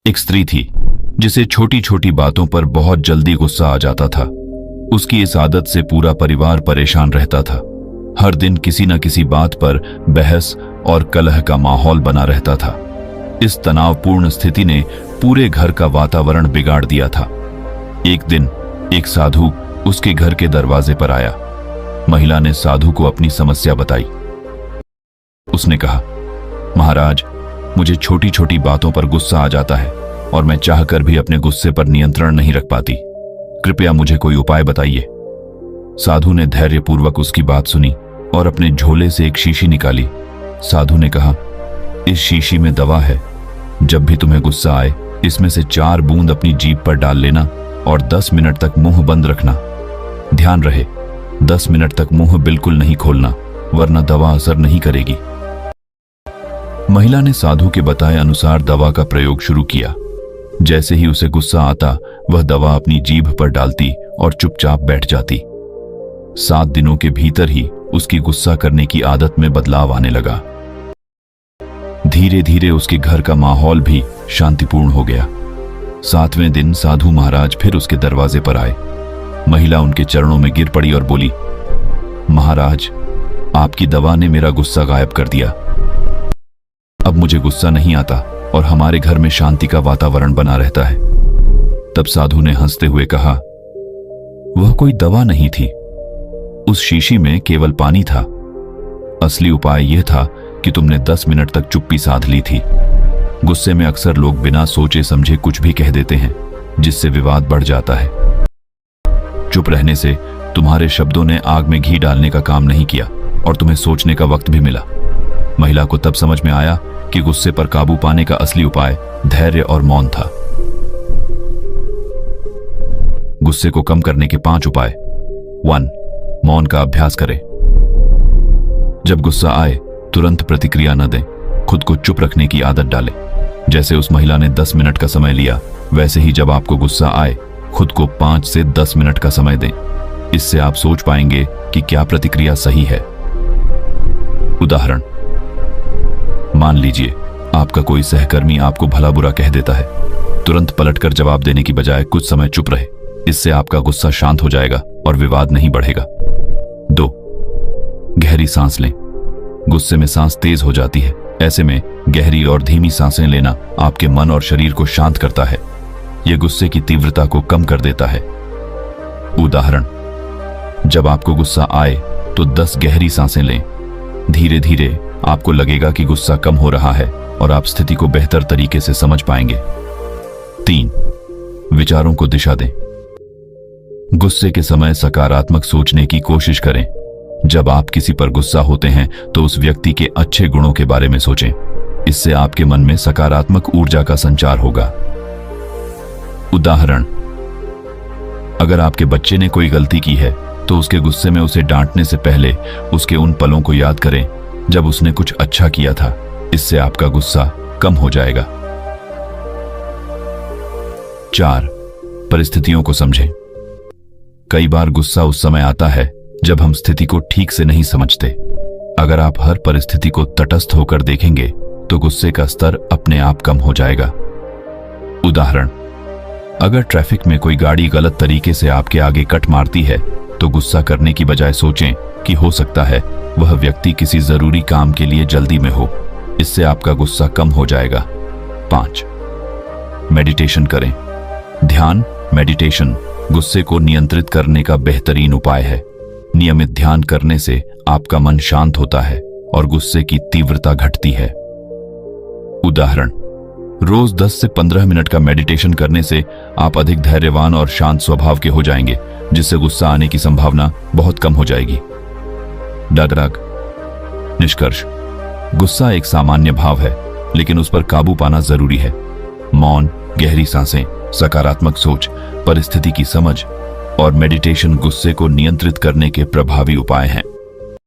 एक स्त्री थी जिसे छोटी छोटी बातों पर बहुत जल्दी गुस्सा आ जाता था। उसकी इस आदत से पूरा परिवार परेशान रहता था। हर दिन किसी न किसी बात पर बहस और कलह का माहौल बना रहता था। इस तनावपूर्ण स्थिति ने पूरे घर का वातावरण बिगाड़ दिया था। एक दिन एक साधु उसके घर के दरवाजे पर आया। महिला ने साधु को अपनी समस्या बताई। उसने कहा, महाराज, मुझे छोटी छोटी बातों पर गुस्सा आ जाता है और मैं चाहकर भी अपने गुस्से पर नियंत्रण नहीं रख पाती। कृपया मुझे कोई उपाय बताइए। साधु ने धैर्यपूर्वक उसकी बात सुनी और अपने झोले से एक शीशी निकाली। साधु ने कहा, इस शीशी में दवा है। जब भी तुम्हें गुस्सा आए, इसमें से 4 बूंद अपनी जीभ पर डाल लेना और 10 मिनट तक मुंह बंद रखना। ध्यान रहे, 10 मिनट तक मुंह बिल्कुल नहीं खोलना, वरना दवा असर नहीं करेगी। महिला ने साधु के बताए अनुसार दवा का प्रयोग शुरू किया। जैसे ही उसे गुस्सा आता, वह दवा अपनी जीभ पर डालती और चुपचाप बैठ जाती। 7 दिनों के भीतर ही उसकी गुस्सा करने की आदत में बदलाव आने लगा। धीरे धीरे उसके घर का माहौल भी शांतिपूर्ण हो गया। 7वें दिन साधु महाराज फिर उसके दरवाजे पर आए। महिला उनके चरणों में गिर पड़ी और बोली, महाराज, आपकी दवा ने मेरा गुस्सा गायब कर दिया। अब मुझे गुस्सा नहीं आता और हमारे घर में शांति का वातावरण बना रहता है। तब साधु ने हंसते हुए कहा, वह कोई दवा नहीं थी, उस शीशी में केवल पानी था। असली उपाय यह था कि तुमने 10 मिनट तक चुप्पी साध ली थी। गुस्से में अक्सर लोग बिना सोचे समझे कुछ भी कह देते हैं, जिससे विवाद बढ़ जाता है। चुप रहने से तुम्हारे शब्दों ने आग में घी डालने का काम नहीं किया और तुम्हें सोचने का वक्त भी मिला। महिला को तब समझ में आया कि गुस्से पर काबू पाने का असली उपाय धैर्य और मौन था। गुस्से को कम करने के 5 उपाय। 1. मौन का अभ्यास करें। जब गुस्सा आए, तुरंत प्रतिक्रिया न दें। खुद को चुप रखने की आदत डालें। जैसे उस महिला ने 10 मिनट का समय लिया, वैसे ही जब आपको गुस्सा आए, खुद को 5 से 10 मिनट का समय दें। इससे आप सोच पाएंगे कि क्या प्रतिक्रिया सही है। उदाहरण, मान लीजिए आपका कोई सहकर्मी आपको भला बुरा कह देता है। तुरंत पलटकर जवाब देने की बजाय कुछ समय चुप रहे। इससे आपका गुस्सा शांत हो जाएगा और विवाद नहीं बढ़ेगा। 2. गहरी सांस लें। गुस्से में सांस तेज हो जाती है। ऐसे में गहरी और धीमी सांसें लेना आपके मन और शरीर को शांत करता है। यह गुस्से की तीव्रता को कम कर देता है। उदाहरण, जब आपको गुस्सा आए तो 10 गहरी सांसें लें। धीरे धीरे आपको लगेगा कि गुस्सा कम हो रहा है और आप स्थिति को बेहतर तरीके से समझ पाएंगे। 3. विचारों को दिशा दें। गुस्से के समय सकारात्मक सोचने की कोशिश करें। जब आप किसी पर गुस्सा होते हैं तो उस व्यक्ति के अच्छे गुणों के बारे में सोचें। इससे आपके मन में सकारात्मक ऊर्जा का संचार होगा। उदाहरण, अगर आपके बच्चे ने कोई गलती की है तो उसके गुस्से में उसे डांटने से पहले उसके उन पलों को याद करें जब उसने कुछ अच्छा किया था। इससे आपका गुस्सा कम हो जाएगा। 4. परिस्थितियों को समझें। कई बार गुस्सा उस समय आता है जब हम स्थिति को ठीक से नहीं समझते। अगर आप हर परिस्थिति को तटस्थ होकर देखेंगे तो गुस्से का स्तर अपने आप कम हो जाएगा। उदाहरण, अगर ट्रैफिक में कोई गाड़ी गलत तरीके से आपके आगे कट मारती है तो गुस्सा करने की बजाय सोचें कि हो सकता है वह व्यक्ति किसी जरूरी काम के लिए जल्दी में हो। इससे आपका गुस्सा कम हो जाएगा। 5. मेडिटेशन करें। ध्यान, मेडिटेशन गुस्से को नियंत्रित करने का बेहतरीन उपाय है। नियमित ध्यान करने से आपका मन शांत होता है और गुस्से की तीव्रता घटती है। उदाहरण, रोज 10 से 15 मिनट का मेडिटेशन करने से आप अधिक धैर्यवान और शांत स्वभाव के हो जाएंगे, जिससे गुस्सा आने की संभावना बहुत कम हो जाएगी। डगराग। निष्कर्ष, गुस्सा एक सामान्य भाव है, लेकिन उस पर काबू पाना जरूरी है। मौन, गहरी सांसें, सकारात्मक सोच, परिस्थिति की समझ और मेडिटेशन गुस्से को नियंत्रित करने के प्रभावी उपाय हैं।